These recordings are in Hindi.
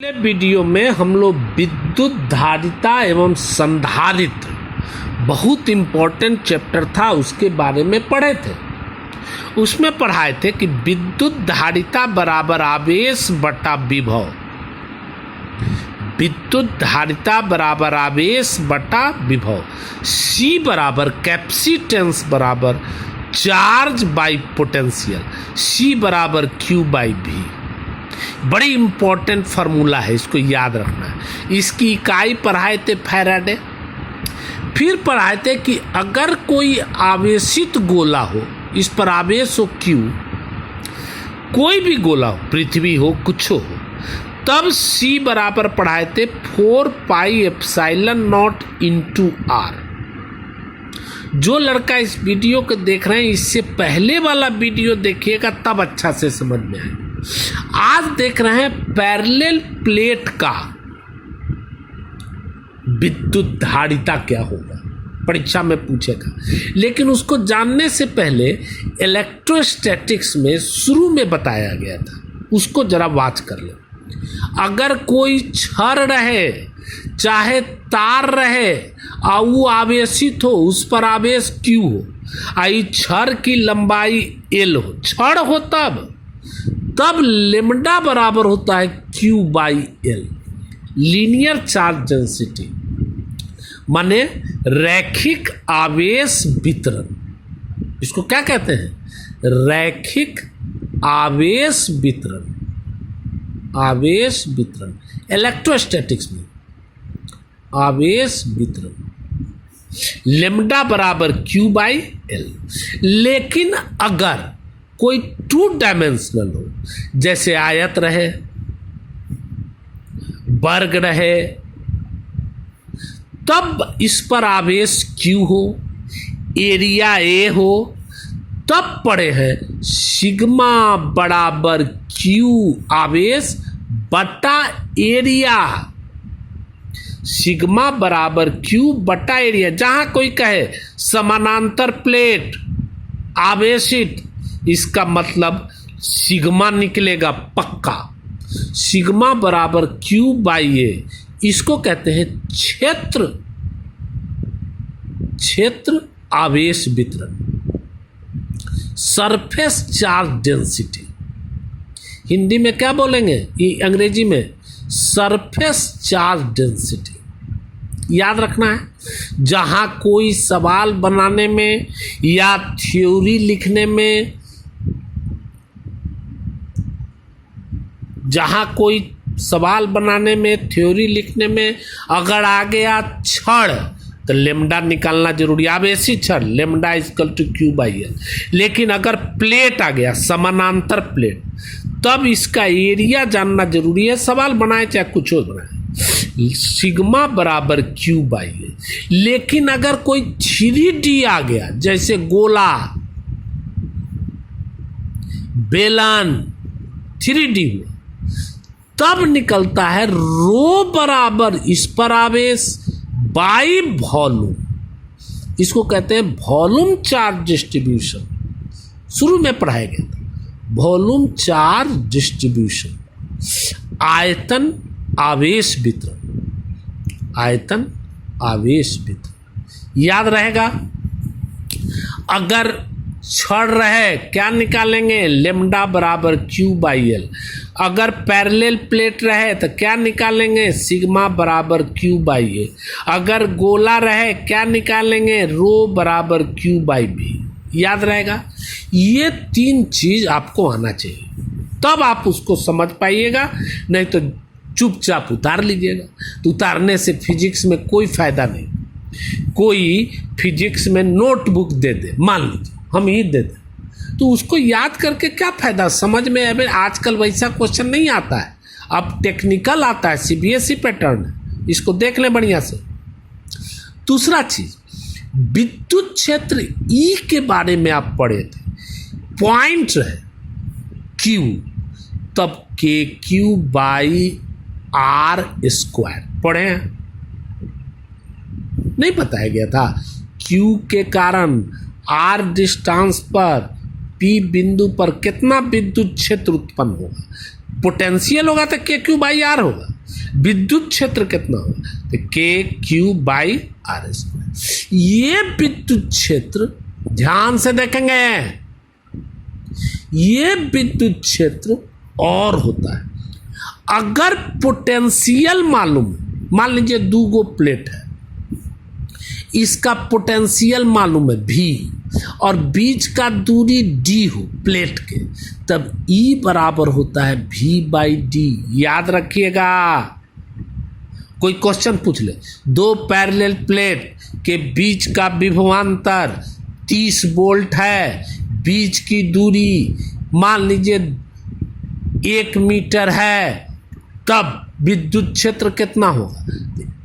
पिछले वीडियो में हम लोग विद्युत धारिता एवं संधारित्र बहुत इम्पोर्टेंट चैप्टर था उसके बारे में पढ़े थे। उसमें पढ़ाए थे कि विद्युत धारिता बराबर आवेश बटा विभव, विद्युत धारिता बराबर आवेश बटा विभव, C बराबर कैपेसिटेंस बराबर चार्ज बाई पोटेंशियल, C बराबर Q बाई V। बड़ी इंपॉर्टेंट फार्मूला है, इसको याद रखना है। इसकी इकाई पढ़ाए थे फैराडे। फिर पढ़ाए थे कि अगर कोई आवेशित गोला हो, इस पर आवेश हो Q, कोई भी गोला हो, पृथ्वी हो, कुछ हो, तब C बराबर पढ़ाए थे 4 pi epsilon nought into R। जो लड़का इस वीडियो को देख रहे हैं, इससे पहले वाला वीडियो देखिएगा तब अच्छा से समझ में आएगा। आज देख रहे हैं पैरेलल प्लेट का विद्युत धारिता क्या होगा, परीक्षा में पूछेगा। लेकिन उसको जानने से पहले इलेक्ट्रोस्टैटिक्स में शुरू में बताया गया था, उसको जरा वाच कर लो। अगर कोई छड़ रहे चाहे तार रहे और वो आवेशित हो, उस पर आवेश Q हो, आई छड़ की लंबाई L हो, छड़ हो तब लेमडा बराबर होता है Q by L, linear charge density, माने रैखिक आवेश वितरण। इसको क्या कहते हैं? रैखिक आवेश वितरण, आवेश वितरण इलेक्ट्रोस्टैटिक्स में आवेश वितरण, लेमडा बराबर Q बाई L। लेकिन अगर कोई 2 डायमेंशनल हो, जैसे आयत रहे, वर्ग रहे, तब इस पर आवेश Q हो, एरिया A हो, तब पढ़े हैं सिग्मा बराबर Q आवेश बटा एरिया, सिग्मा बराबर Q बटा एरिया। जहां कोई कहे समानांतर प्लेट आवेशित, इसका मतलब सिग्मा निकलेगा पक्का, सिग्मा बराबर Q बाई A। इसको कहते हैं क्षेत्र आवेश वितरण, सरफेस चार्ज डेंसिटी। हिंदी में क्या बोलेंगे, ये अंग्रेजी में सरफेस चार्ज डेंसिटी। याद रखना है, जहां कोई सवाल बनाने में या थ्योरी लिखने में, जहां कोई सवाल बनाने में, थ्योरी लिखने में अगर आ गया छड़, तो लेमडा निकालना जरूरी, आवेशित छड़, lambda equal to Q by L। लेकिन अगर प्लेट आ गया, समानांतर प्लेट, तब इसका एरिया जानना जरूरी है, सवाल बनाए चाहे कुछ हो बनाए, सिग्मा बराबर Q बाई L। लेकिन अगर कोई 3D आ गया, जैसे गोला, बेलन, 3D हुआ, तब निकलता है रो बराबर इस पर आवेश बाई वॉल्यूम। इसको कहते हैं वॉल्यूम चार्ज डिस्ट्रीब्यूशन। शुरू में पढ़ाया गया था वॉल्यूम चार्ज डिस्ट्रीब्यूशन, आयतन आवेश वितरण, आयतन आवेश वितरण। याद रहेगा। अगर छड़ रहे क्या निकालेंगे, लेमडा बराबर Q बाई L। अगर पैरेलल प्लेट रहे तो क्या निकालेंगे, सिग्मा बराबर Q बाई A। अगर गोला रहे क्या निकालेंगे, रो बराबर Q बाई B। याद रहेगा। ये 3 चीज आपको आना चाहिए, तब आप उसको समझ पाइएगा, नहीं तो चुपचाप उतार लीजिएगा। तो उतारने से फिजिक्स में कोई फायदा नहीं। कोई फिजिक्स में नोटबुक दे दे, मान लीजिए हम ही दे दें, तो उसको याद करके क्या फायदा, समझ में अभी आजकल वैसा क्वेश्चन नहीं आता है, अब टेक्निकल आता है, CBSE पैटर्न है, इसको देख लें बढ़िया से। दूसरा चीज, विद्युत क्षेत्र E के बारे में आप पढ़े थे, पॉइंट रहे Q, तब KQ बाई R स्क्वायर पढ़े हैं, नहीं बताया गया था। Q के कारण R डिस्टेंस पर P बिंदु पर कितना विद्युत क्षेत्र उत्पन्न होगा, पोटेंशियल होगा तो के क्यू बाई आर होगा, विद्युत क्षेत्र कितना होगा तो के क्यू बाई आर स्क्वायर। ये विद्युत क्षेत्र ध्यान से देखेंगे, ये विद्युत क्षेत्र और होता है अगर पोटेंशियल मालूम, मान लीजिए 2 गो प्लेट है, इसका पोटेंशियल मालूम है V और बीच का दूरी D हो प्लेट के, तब E बराबर होता है V बाई D। याद रखिएगा, कोई क्वेश्चन पूछ ले, 2 पैरेलल प्लेट के बीच का विभवांतर 30 वोल्ट है, बीच की दूरी मान लीजिए 1 मीटर है, तब विद्युत क्षेत्र कितना होगा?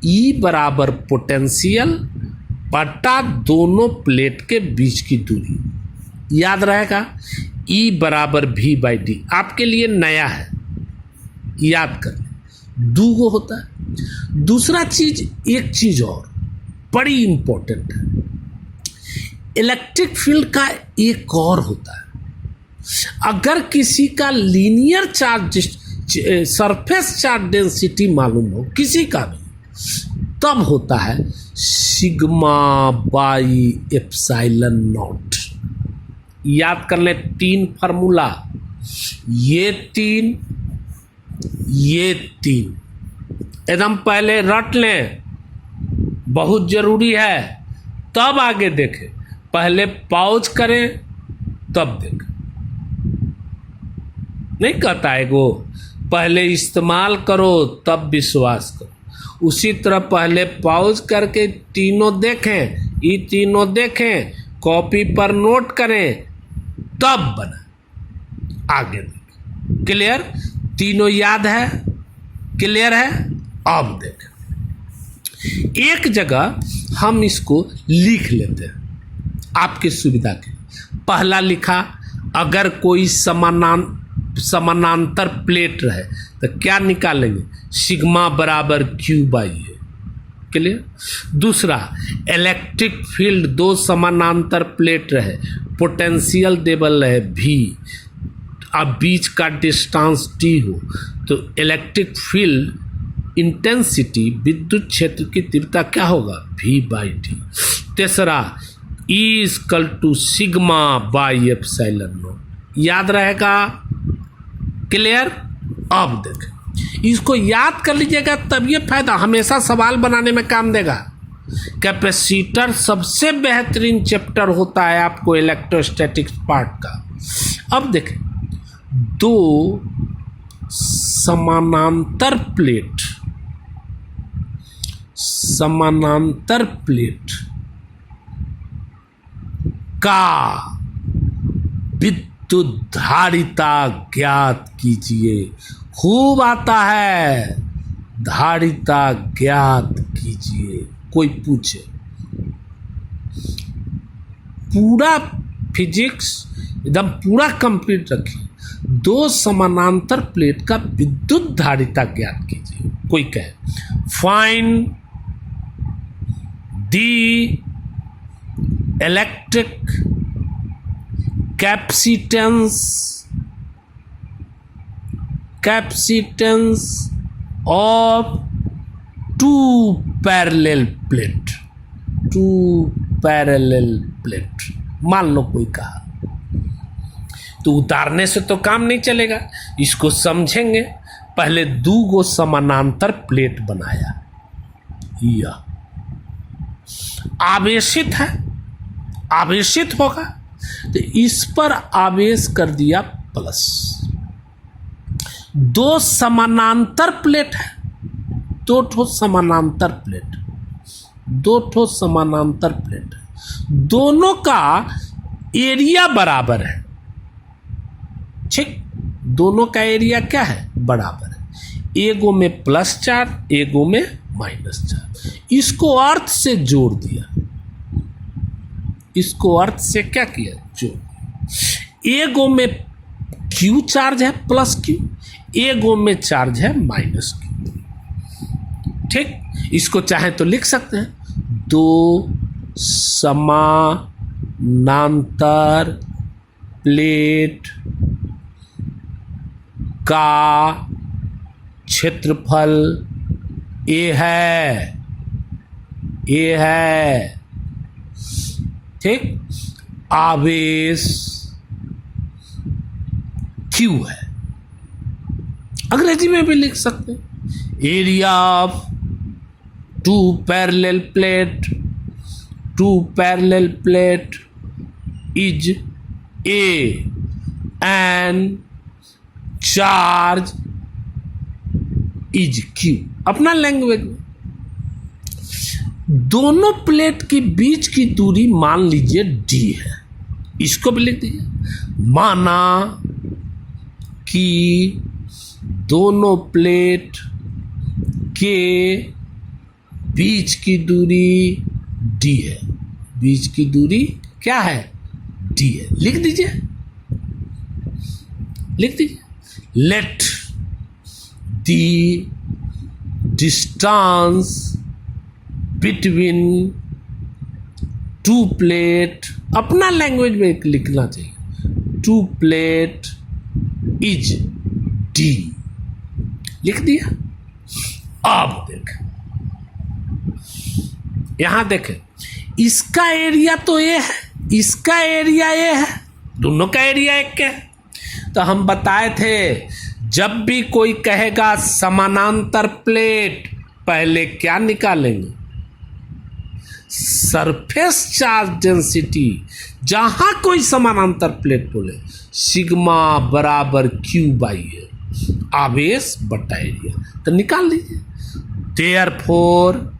E बराबर पोटेंशियल बटा दोनों प्लेट के बीच की दूरी। याद रहेगा, E बराबर V बाई D। आपके लिए नया है, याद कर लें, 2 गो होता है। दूसरा चीज, एक चीज और बड़ी इंपॉर्टेंट है, इलेक्ट्रिक फील्ड का एक और होता है, अगर किसी का linear charge surface charge density मालूम हो किसी का भी, तब होता है सिग्मा बाई एप्सिलॉन नॉट। याद कर ले 3 फार्मूला, ये 3 एकदम पहले रट लें, बहुत जरूरी है, तब आगे देखें, पहले पॉज करें तब देखें। नहीं कहता है वो, पहले इस्तेमाल करो तब विश्वास करो। उसी तरह पहले पॉज करके तीनों देखें, ये तीनों देखें, कॉपी पर नोट करें, तब बना आगे देखें। क्लियर? तीनों याद है, क्लियर है? अब देखें, एक जगह हम इसको लिख लेते हैं आपकी सुविधा के लिए। पहला लिखा, अगर कोई समानांतर प्लेट रहे तो क्या निकालेंगे? सिग्मा बराबर क्यू बाई है। क्लियर? दूसरा, इलेक्ट्रिक फील्ड 2 समानांतर प्लेट रहे, पोटेंशियल देवल रहे V, अब बीच का डिस्टेंस T हो, तो इलेक्ट्रिक फील्ड इंटेंसिटी, विद्युत क्षेत्र की तीव्रता क्या होगा? V by D। तीसरा, E equal to sigma by epsilon nought. याद रहेगा? क्लियर? अब देखें, इसको याद कर लीजिएगा, तब ये फायदा हमेशा सवाल बनाने में काम देगा। कैपेसिटर सबसे बेहतरीन चैप्टर होता है आपको इलेक्ट्रोस्टैटिक्स पार्ट का। अब देखें, 2 समानांतर प्लेट का विद्युत धारिता ज्ञात कीजिए। खूब आता है, धारिता ज्ञात कीजिए। कोई पूछे, पूरा फिजिक्स एकदम पूरा कंप्लीट रखिए, 2 समानांतर प्लेट का विद्युत धारिता ज्ञात कीजिए। कोई कहे find the electric capacitance of 2 parallel plate. मान लो कोई कहा, तो उतारने से तो काम नहीं चलेगा, इसको समझेंगे। पहले 2 गो समानांतर प्लेट बनाया, यह आवेशित है, आवेशित होगा तो इस पर आवेश कर दिया प्लस। 2 समानांतर प्लेट है, 2 ठो समानांतर प्लेट है, दोनों का एरिया बराबर है। ठीक, दोनों का एरिया क्या है? बराबर है। एगो में प्लस चार्ज, एगो में माइनस चार्ज। इसको अर्थ से जोड़ दिया, इसको अर्थ से क्या किया? जोड़ दिया। एगो में क्यू चार्ज है प्लस क्यू, एगो में चार्ज है माइनस क्यू। ठीक, इसको चाहे तो लिख सकते हैं, 2 समानांतर प्लेट का क्षेत्रफल ए है, ठीक, आवेश Q है। अंग्रेजी में भी लिख सकते हैं, area of two parallel plate is A and charge is Q। अपना लैंग्वेज में दोनों प्लेट के बीच की दूरी मान लीजिए D है, इसको भी लिख दीजिए। माना कि दोनों प्लेट के बीच की दूरी D है, बीच की दूरी क्या है, D है। लिख दीजिए, let the distance between two plate, अपना लैंग्वेज में लिखना चाहिए, टू प्लेट इज D। लिख दिया। अब देखें, यहां देखें, इसका एरिया तो ए है, इसका एरिया ए है, दोनों का एरिया एक है। तो हम बताए थे जब भी कोई कहेगा समानांतर प्लेट, पहले क्या निकालेंगे, सरफेस चार्ज डेंसिटी। जहां कोई समानांतर प्लेट बोले, सिग्मा बराबर Q बाई ए, आवेश बटा एरिया, तो निकाल लीजिए। देयरफॉर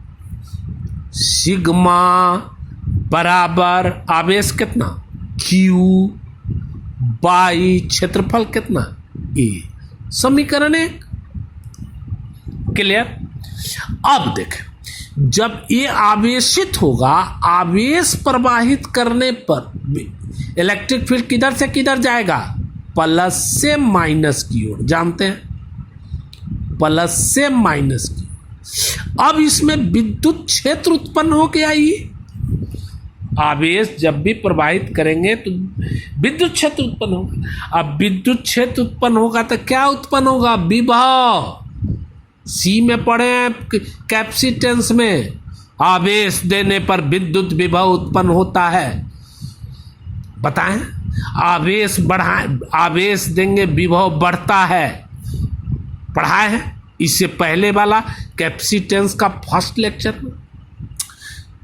सिग्मा बराबर आवेश कितना, Q बाई क्षेत्रफल कितना, ए। समीकरण 1 क्लियर। अब देखें, जब ये आवेशित होगा, आवेश प्रवाहित करने पर इलेक्ट्रिक फील्ड किधर से किधर जाएगा, प्लस से माइनस की ओर, जानते हैं, प्लस से माइनस की। अब इसमें विद्युत क्षेत्र उत्पन्न हो गया। ये आवेश जब भी प्रवाहित करेंगे तो विद्युत क्षेत्र उत्पन्न होगा। अब विद्युत क्षेत्र उत्पन्न होगा तो क्या उत्पन्न होगा, विभव। सी में पढ़े हैं कैपेसिटेंस में, आवेश देने पर विद्युत विभव उत्पन्न होता है। बताएं, आवेश बढ़ाएं, आवेश देंगे विभव बढ़ता है, पढ़ाए हैं इससे पहले वाला कैपेसिटेंस का फर्स्ट लेक्चर में।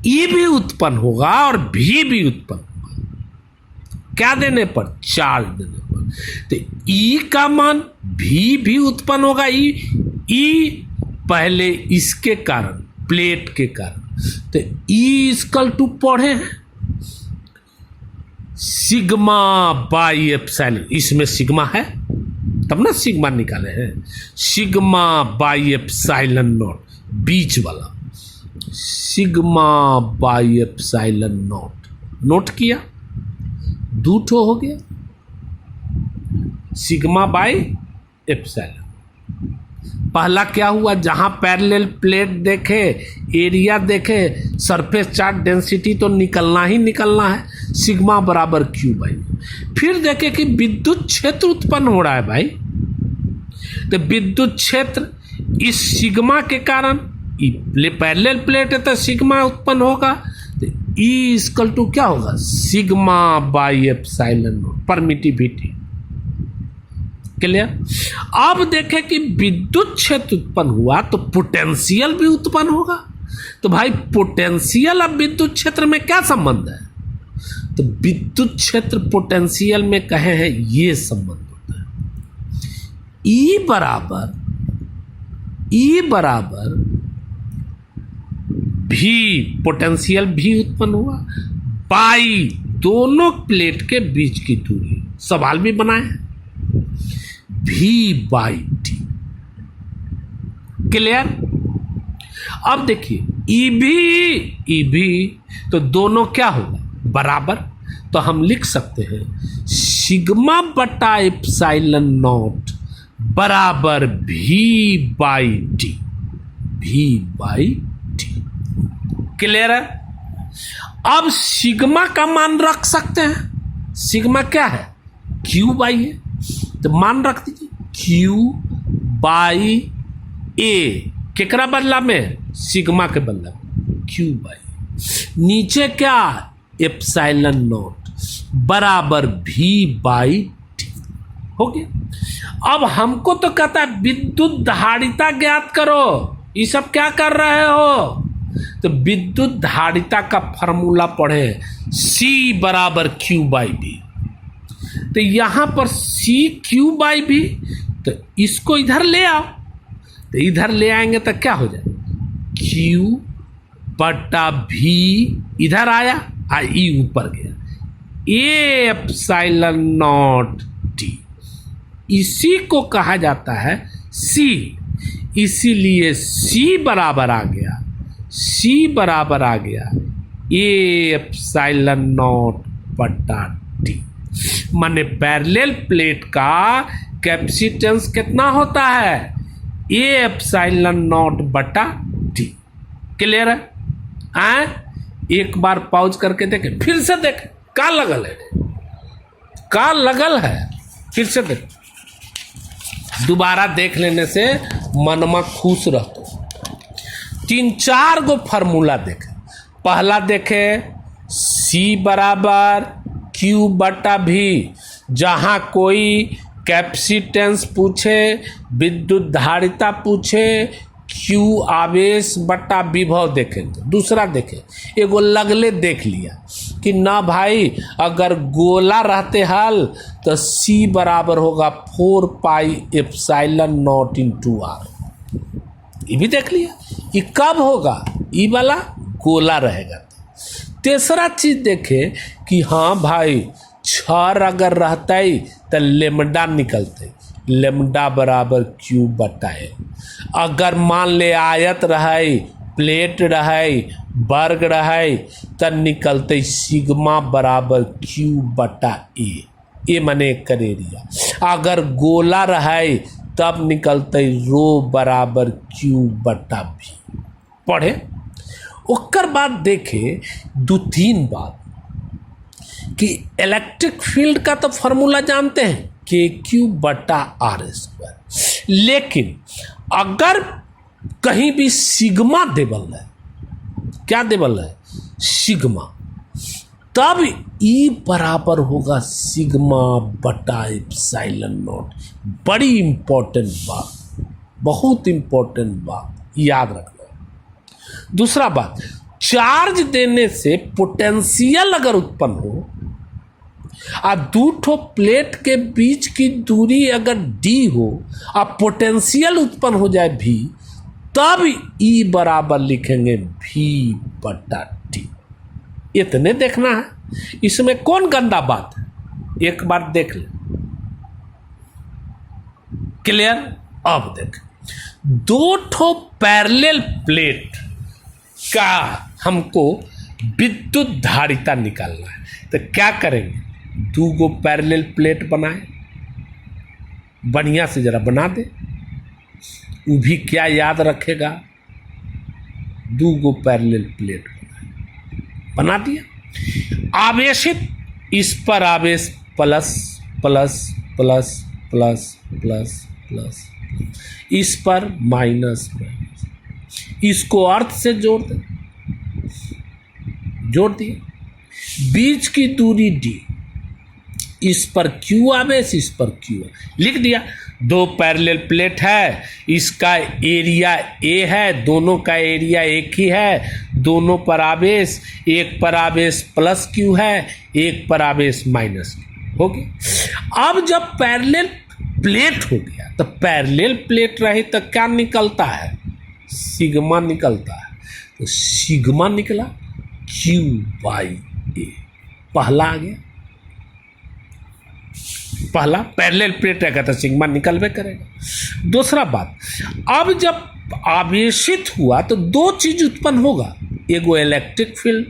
ई भी उत्पन्न होगा और भी उत्पन्न होगा, क्या देने पर, चार्ज देने पर। तो ई का मान भी उत्पन्न होगा। ई पहले इसके कारण, प्लेट के कारण, तो ई इक्वल टू पढ़े हैं सिग्मा बाई एप्सिलॉन, इसमें सिग्मा है तब ना सिग्मा निकाले हैं, सिग्मा बाई एप्सिलॉन नॉट, बीच वाला sigma by epsilon not, note किया, दो ठो हो गया, सिग्मा बाई एप्सिलॉन। पहला क्या हुआ, जहां पैरेलल प्लेट देखे, एरिया देखे, सरफेस चार्ज डेंसिटी तो निकलना ही निकलना है, सिग्मा बराबर Q बाई। फिर देखे कि विद्युत क्षेत्र उत्पन्न हो रहा है भाई, तो विद्युत क्षेत्र इस सिग्मा के कारण, पैरेलल प्लेट है तो सिग्मा उत्पन्न होगा, तो E इक्वल टू क्या होगा, sigma by epsilon not, permittivity. Clear. अब देखें कि विद्युत क्षेत्र उत्पन्न हुआ तो पोटेंशियल भी उत्पन्न होगा। तो भाई पोटेंशियल अब विद्युत क्षेत्र में क्या संबंध है, तो विद्युत क्षेत्र पोटेंशियल में कहे हैं ये संबंध होता है। ई बराबर भी, पोटेंशियल भी उत्पन्न हुआ बाई दोनों प्लेट के बीच की दूरी, सवाल भी बनाए हैं, भी बाई टी। क्लियर। अब देखिए ई भी तो दोनों क्या होगा, बराबर, तो हम लिख सकते हैं सिग्मा बटा एप्सिलॉन नॉट बराबर भी बाई टी, भी बाई टी। क्लियर है। अब सिग्मा का मान रख सकते हैं, सिग्मा क्या है, Q बाई है, तो मान रख दीजिए क्यू बाई ए, केकरा बदला में, सिग्मा के बदला में क्यू बाई, नीचे क्या एप्सिलॉन नॉट बराबर भी बाई टी। हो गया। अब हमको तो कहता है विद्युत धारिता ज्ञात करो, ये सब क्या कर रहे हो, तो विद्युत धारिता का फॉर्मूला पढ़े, C बराबर क्यू बाई बी। तो यहां पर C क्यू बाई बी, तो इसको इधर ले आओ, तो इधर ले आएंगे तो क्या हो जाए, क्यू बटा भी इधर आया और ई ऊपर गया, ए एप्सिलॉन नॉट टी, इसी को कहा जाता है C। इसीलिए C बराबर आ गया, C बराबर आ गया ए एप्सिलॉन नॉट बटा टी। माने पैरेलल प्लेट का कैपेसिटेंस कितना होता है, ए एप्सिलॉन नॉट बटा टी। क्लियर है? एक बार पॉज करके देखें, फिर से देखें, का लगल है, का लगल है, फिर से देखें, दोबारा देख लेने से मनमा खुश रहते। 3-4 गो फार्मूला देखे, पहला देखे C बराबर क्यू बटा भी, जहाँ कोई कैपेसिटेंस पूछे, विद्युत धारिता पूछे, क्यू आवेश बटा विभव देखेंगे। दूसरा देखे, एगो लगले देख लिया कि ना भाई अगर गोला रहते हल तो C बराबर होगा 4 pi epsilon nought into R, ये भी देख लिया। ये कब होगा, ये वाला गोला रहेगा। तीसरा चीज देखे कि हाँ भाई छर अगर रहता ही तो लेमडा निकलते, लेमडा बराबर क्यू बटा है। अगर मान ले आयत रहे, प्लेट रहे, वर्ग रहे, तब निकलते सिग्मा बराबर क्यू बटा ए माने एकर एरिया। अगर गोला रहे तब निकलते रो बराबर क्यू बटा भी। पढ़े ओकर बाद देखे 2-3 बात कि इलेक्ट्रिक फील्ड का तो फॉर्मूला जानते हैं के क्यू बटा आर स्क्वायर, लेकिन अगर कहीं भी सिग्मा देवल है, क्या देवल है, सिग्मा, तब ई बराबर होगा सिग्मा बटा एप्सिलॉन नॉट। बड़ी इंपॉर्टेंट बात, बहुत इंपॉर्टेंट बात याद रखना। दूसरा बात, चार्ज देने से पोटेंशियल अगर उत्पन्न हो और 2 प्लेट के बीच की दूरी अगर d हो और पोटेंशियल उत्पन्न हो जाए v, तब E बराबर लिखेंगे v बटा t। इतने देखना है, इसमें कौन गंदा बात है, एक बार देख ले। क्लियर? अब देख, 2 पैरेलल प्लेट का हमको विद्युत धारिता निकालना है, तो क्या करेंगे, 2 पैरेलल प्लेट बनाए, बढ़िया से जरा बना दे, वो भी क्या याद रखेगा, 2 पैरेलल प्लेट बना दिया। आवेशित, इस पर आवेश plus plus plus plus plus plus, इस पर माइनस माइनस, इसको अर्थ से जोड़ दे, जोड़ दिए, बीच की दूरी d, इस पर Q आवेश, इस पर Q लिख दिया। 2 पैरेलल प्लेट है, इसका एरिया A है, दोनों का एरिया एक ही है, दोनों पर आवेश, एक पर आवेश प्लस Q है, एक पर आवेश माइनस Q हो गया। अब जब पैरेलल प्लेट हो गया तो पैरेलल प्लेट रही तो क्या निकलता है, सिग्मा निकलता है, तो सिग्मा निकला क्यू बाई ए, पहला आ गया, पहला पैरेलल प्लेट रहेगा तो सिग्मा निकलवे करेगा। दूसरा बात, अब जब आवेशित हुआ तो 2 चीज उत्पन्न होगा, एगो इलेक्ट्रिक फील्ड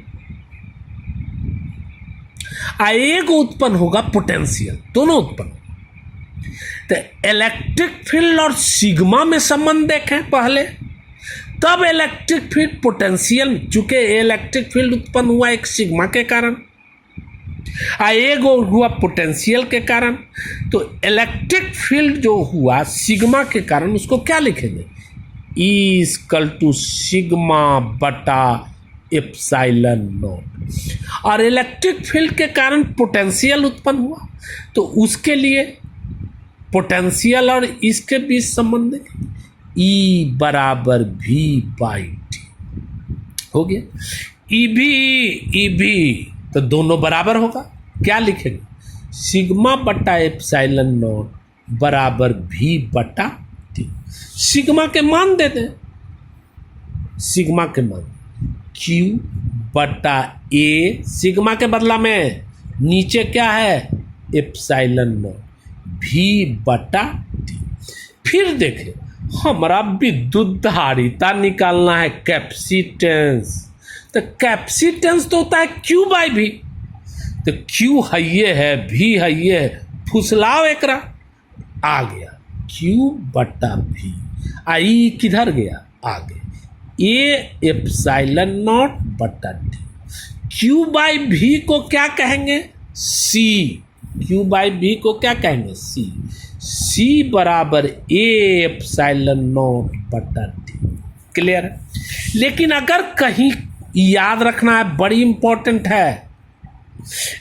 और एगो उत्पन्न होगा पोटेंशियल, दोनों उत्पन्न। तो इलेक्ट्रिक फील्ड और सिग्मा में संबंध देखें पहले, तब इलेक्ट्रिक फील्ड पोटेंशियल, चूंकि इलेक्ट्रिक फील्ड उत्पन्न हुआ एक सिग्मा के कारण, एक हुआ पोटेंशियल के कारण, तो इलेक्ट्रिक फील्ड जो हुआ सिग्मा के कारण, उसको क्या लिखेंगे? E= सिग्मा बटा एप्सिलॉन नॉट। और इलेक्ट्रिक फील्ड के कारण पोटेंशियल उत्पन्न हुआ, तो उसके लिए पोटेंशियल और इसके बीच संबंध है E = V/T हो गया। E तो दोनों बराबर होगा, क्या लिखेंगे? सिग्मा बटा एप्सिलॉन नॉट बराबर V/T। सिग्मा के मान दे दें, सिग्मा के मान Q/A, सिग्मा के बदला में नीचे क्या है? Epsilon not V/T। फिर देखें, हमारा विद्युत धारिता निकालना है, कैपेसिटेंस। तो कैपेसिटेंस तो होता है Q/V, तो Q है ये है, V है ये है, फुसलाव एकरा आ गया Q/V। आई किधर गया? आगे A एप्सिलॉन नॉट बटा T। Q/V को क्या कहेंगे? C। Q/V को क्या कहेंगे? C बराबर A एप्सिलॉन नॉट बटा T। क्लियर है? लेकिन अगर कहीं याद रखना है, बड़ी इंपॉर्टेंट है,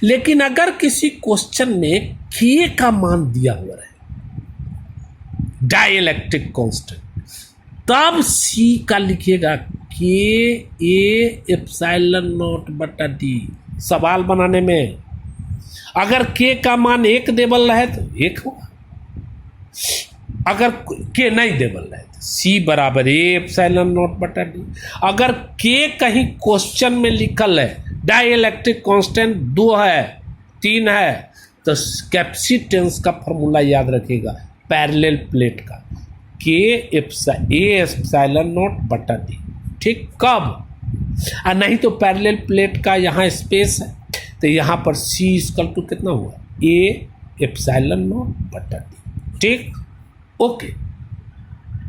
लेकिन अगर किसी क्वेश्चन में K का मान दिया हुआ है, डाइलेक्ट्रिक कांस्टेंट, तब C का लिखिएगा KA एप्सिलॉन नॉट बटा D। सवाल बनाने में अगर K का मान 1 देवल रहे तो 1 होगा, अगर K नहीं देवल रहे तो C बराबर A एप्सिलॉन नॉट बटा D। अगर K कहीं क्वेश्चन में लिखल है, डाइलेक्ट्रिक कांस्टेंट 2 है 3 है, तो कैपेसिटेंस का फॉर्मूला याद रखिएगा, पैरेलल प्लेट का, A एप्सिलॉन नॉट बटा D। ठीक, कब? और नहीं तो पैरेलल प्लेट का यहाँ स्पेस है, तो यहाँ पर C कितना हुआ? A एप्सिलॉन नॉट बटा D। ठीक, ओके।